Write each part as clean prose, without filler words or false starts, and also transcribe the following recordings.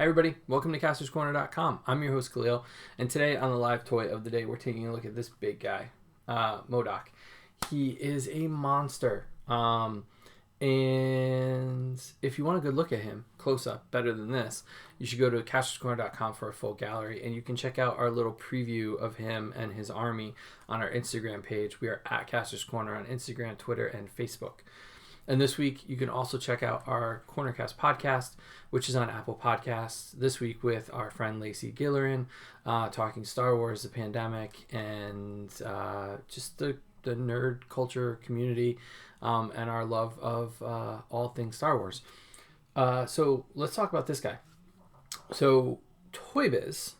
Hey everybody, welcome to CastorsCorner.com. I'm your host Khalil, and today on the live toy of the day, we're taking a look at this big guy, MODOK. He is a monster, and if you want a good look at him, close up, better than this, you should go to CastorsCorner.com for a full gallery, and you can check out our little preview of him and his army on our Instagram page. We are at Castors Corner on Instagram, Twitter, and Facebook. And this week, you can also check out our Cornercast podcast, which is on Apple Podcasts. This week with our friend Lacey Gillerin, talking Star Wars, the pandemic, and just the nerd culture community, and our love of all things Star Wars. So let's talk about this guy. So Toy Biz,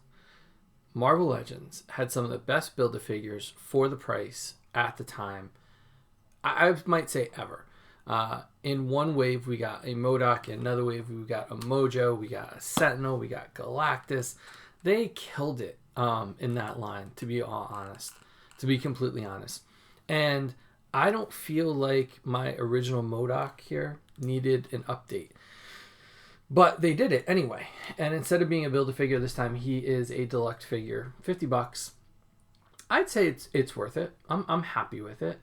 Marvel Legends, had some of the best Build-A-Figures for the price at the time. I might say ever. In one wave, we got a MODOK. In another wave, we got a Mojo. We got a Sentinel. We got Galactus. They killed it in that line, to be all honest. To be completely honest. And I don't feel like my original MODOK here needed an update. But they did it anyway. And instead of being a Build-A-Figure this time, he is a deluxe figure. $50. I'd say it's worth it. I'm happy with it.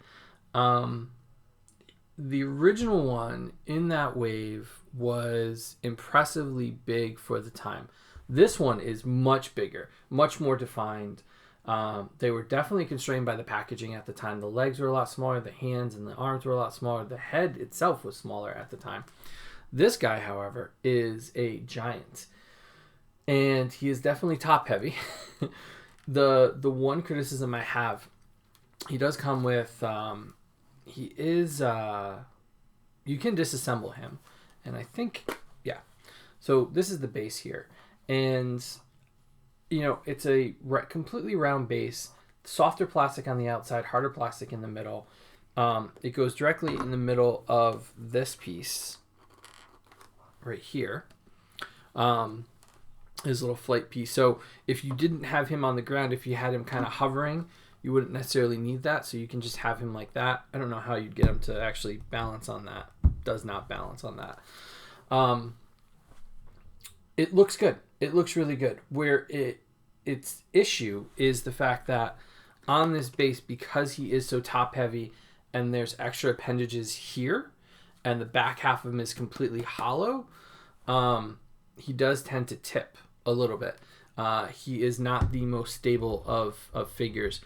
The original one in that wave was impressively big for the time. This one is much bigger, much more defined. They were definitely constrained by the packaging at the time. The legs were a lot smaller, the hands and the arms were a lot smaller. The head itself was smaller at the time. This guy, however, is a giant. And he is definitely top heavy. The one criticism I have, he does come with... he is, you can disassemble him. And I think, yeah. So this is the base here. And, you know, it's a completely round base. Softer plastic on the outside, harder plastic in the middle. It goes directly in the middle of this piece right here. His little flight piece. So if you didn't have him on the ground, if you had him kind of hovering, you wouldn't necessarily need that, so you can just have him like that. I don't know how you'd get him to actually balance on that. Does not balance on that. It looks good. It looks really good. Where its issue is the fact that on this base, because he is so top heavy and there's extra appendages here, and the back half of him is completely hollow, he does tend to tip a little bit. He is not the most stable of figures.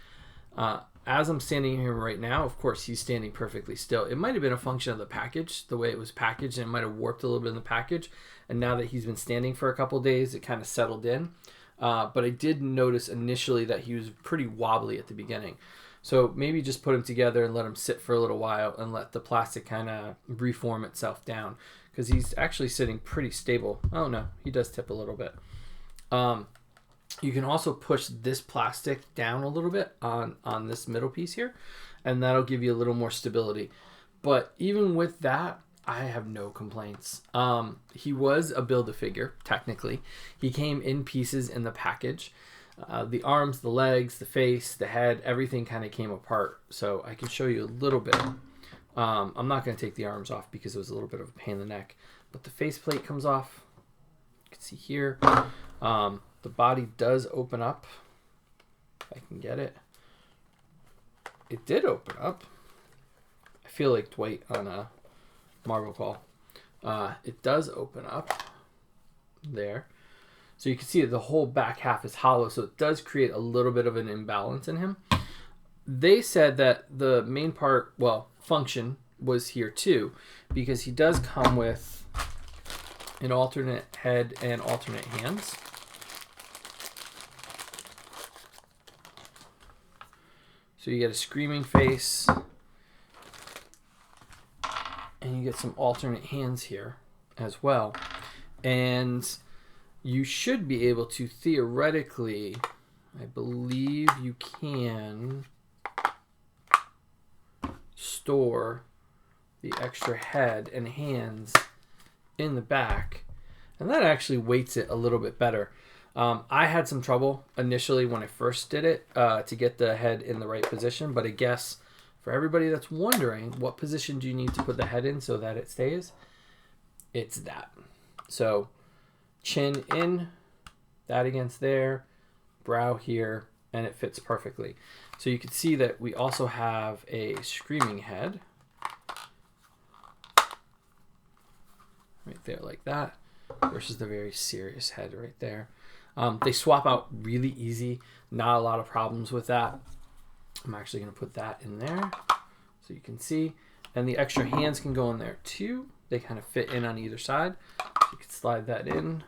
As I'm standing here right now, of course, he's standing perfectly still. It might have been a function of the package, the way it was packaged, and it might have warped a little bit in the package. And now that he's been standing for a couple of days, it kind of settled in. But I did notice initially that he was pretty wobbly at the beginning. So maybe just put him together and let him sit for a little while and let the plastic kind of reform itself down. Because he's actually sitting pretty stable. Oh no, he does tip a little bit. You can also push this plastic down a little bit on this middle piece here, and that'll give you a little more stability. But even with that, I have no complaints. He was a Build-A-Figure, technically. He came in pieces in the package. The arms, the legs, the face, the head, everything kind of came apart. So I can show you a little bit. I'm not going to take the arms off because it was a little bit of a pain in the neck. But the faceplate comes off. You can see here. The body does open up. If I can get it. It did open up. I feel like Dwight on a Marvel call. It does open up. There. So you can see that the whole back half is hollow. So it does create a little bit of an imbalance in him. They said that the main part, well, function was here too. Because he does come with an alternate head and alternate hands. So you get a screaming face, and you get some alternate hands here as well. And you should be able to theoretically, I believe you can store the extra head and hands in the back. And that actually weights it a little bit better. I had some trouble initially when I first did it to get the head in the right position, but I guess for everybody that's wondering what position do you need to put the head in so that it stays, it's that. So chin in, that against there, brow here, and it fits perfectly. So you can see that we also have a screaming head right there like that versus the very serious head right there. They swap out really easy, not a lot of problems with that. I'm actually going to put that in there so you can see. And the extra hands can go in there too. They kind of fit in on either side. So you can slide that in,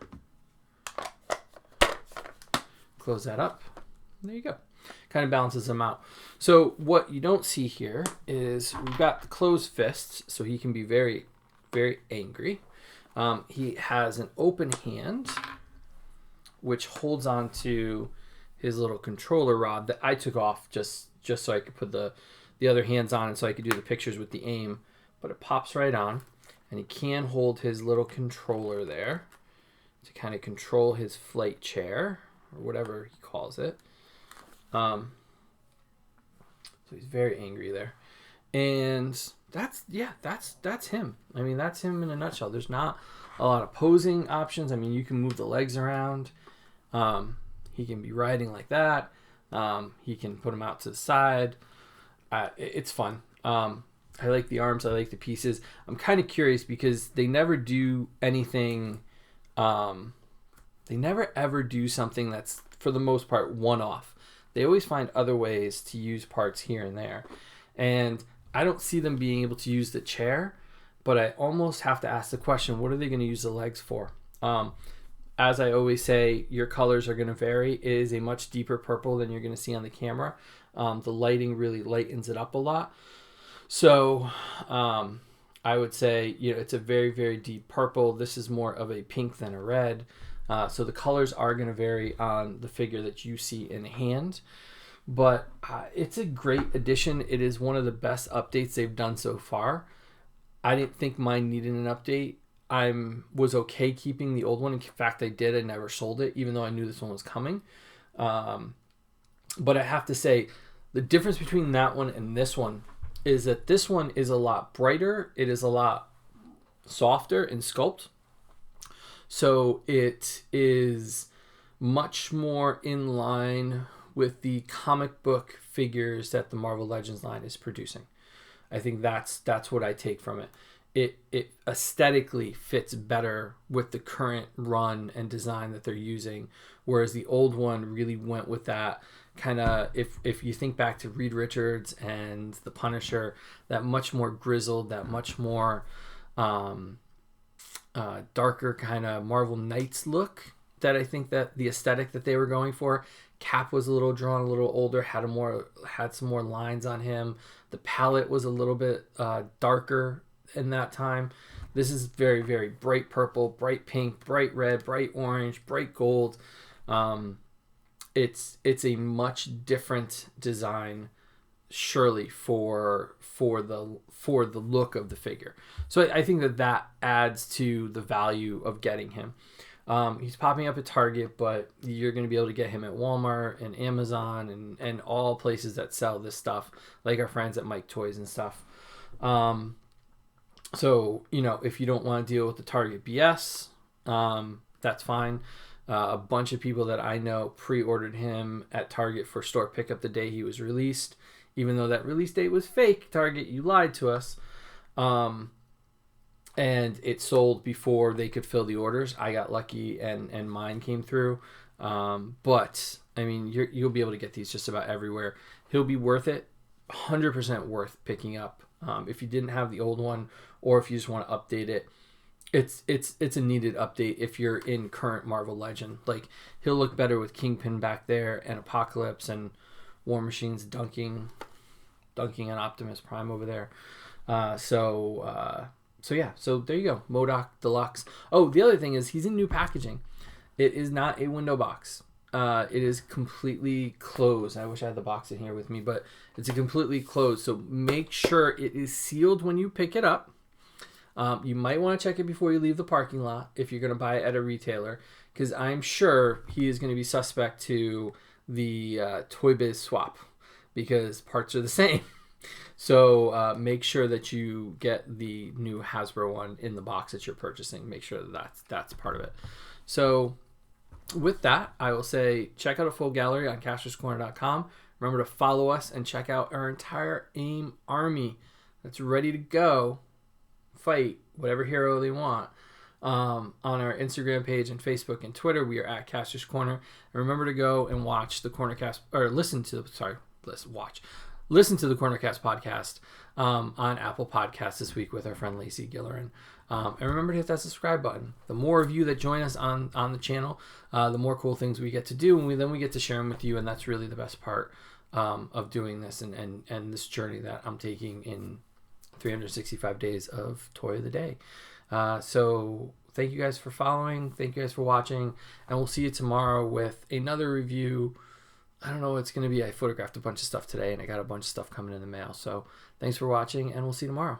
close that up. There you go. Kind of balances them out. So what you don't see here is we've got the closed fists, so he can be very, very angry. He has an open hand, which holds on to his little controller rod that I took off just so I could put the other hands on and so I could do the pictures with the aim. But it pops right on, and he can hold his little controller there to kind of control his flight chair or whatever he calls it. So he's very angry there, and that's him. I mean, that's him in a nutshell. There's not a lot of posing options. I mean, you can move the legs around. He can be riding like that. He can put them out to the side. It's fun. I like the arms. I like the pieces. I'm kind of curious because they never do anything. They never ever do something that's, for the most part, one-off. They always find other ways to use parts here and there. And I don't see them being able to use the chair, but I almost have to ask the question, what are they going to use the legs for? As I always say, your colors are going to vary. It is a much deeper purple than you're going to see on the camera. The lighting really lightens it up a lot. So I would say, it's a very, very deep purple. This is more of a pink than a red. So the colors are going to vary on the figure that you see in hand. But it's a great addition. It is one of the best updates they've done so far. I didn't think mine needed an update. I was okay keeping the old one. In fact, I did. I never sold it, even though I knew this one was coming. But I have to say, the difference between that one and this one is that this one is a lot brighter. It is a lot softer in sculpt. So it is much more in line with the comic book figures that the Marvel Legends line is producing. I think that's what I take from it. It aesthetically fits better with the current run and design that they're using, whereas the old one really went with that kind of, if you think back to Reed Richards and the Punisher, that much more grizzled, that much more darker kind of Marvel Knights look, that I think that the aesthetic that they were going for. Cap was a little drawn, a little older, had some more lines on him. The palette was a little bit darker in that time. This is very, very bright purple, bright pink, bright red, bright orange, bright gold. It's a much different design, surely, for the look of the figure. So I think that adds to the value of getting him. He's popping up at Target, but you're going to be able to get him at Walmart and Amazon and all places that sell this stuff, like our friends at Mike Toys and stuff. So, if you don't want to deal with the Target BS, that's fine. A bunch of people that I know pre-ordered him at Target for store pickup the day he was released, even though that release date was fake. Target, you lied to us. And it sold before they could fill the orders. I got lucky and mine came through. But I mean, you'll be able to get these just about everywhere. He'll be worth it, 100% worth picking up. If you didn't have the old one, or if you just want to update it, it's a needed update. If you're in current Marvel Legend, like, he'll look better with Kingpin back there and Apocalypse and War Machine's dunking on Optimus Prime over there. So yeah, so there you go. MODOK Deluxe. Oh, the other thing is he's in new packaging. It is not a window box. It is completely closed. I wish I had the box in here with me, but it's a completely closed. So make sure it is sealed when you pick it up. You might want to check it before you leave the parking lot if you're going to buy it at a retailer, because I'm sure he is going to be suspect to the Toy Biz swap, because parts are the same. So make sure that you get the new Hasbro one in the box that you're purchasing. Make sure that that's part of it. So with that, I will say check out a full gallery on castorscorner.com. Remember to follow us and check out our entire AIM army that's ready to go fight whatever hero they want. On our Instagram page and Facebook and Twitter, we are at Castors Corner. And remember to go and watch the Cornercast, or listen to the Cornercast podcast on Apple Podcasts this week with our friend Lacey Gillerin. And remember to hit that subscribe button. The more of you that join us on the channel, the more cool things we get to do, and then we get to share them with you, and that's really the best part of doing this and this journey that I'm taking in 365 days of Toy of the Day. So thank you guys for following. Thank you guys for watching. And we'll see you tomorrow with another review. I don't know what it's going to be. I photographed a bunch of stuff today, and I got a bunch of stuff coming in the mail. So thanks for watching, and we'll see you tomorrow.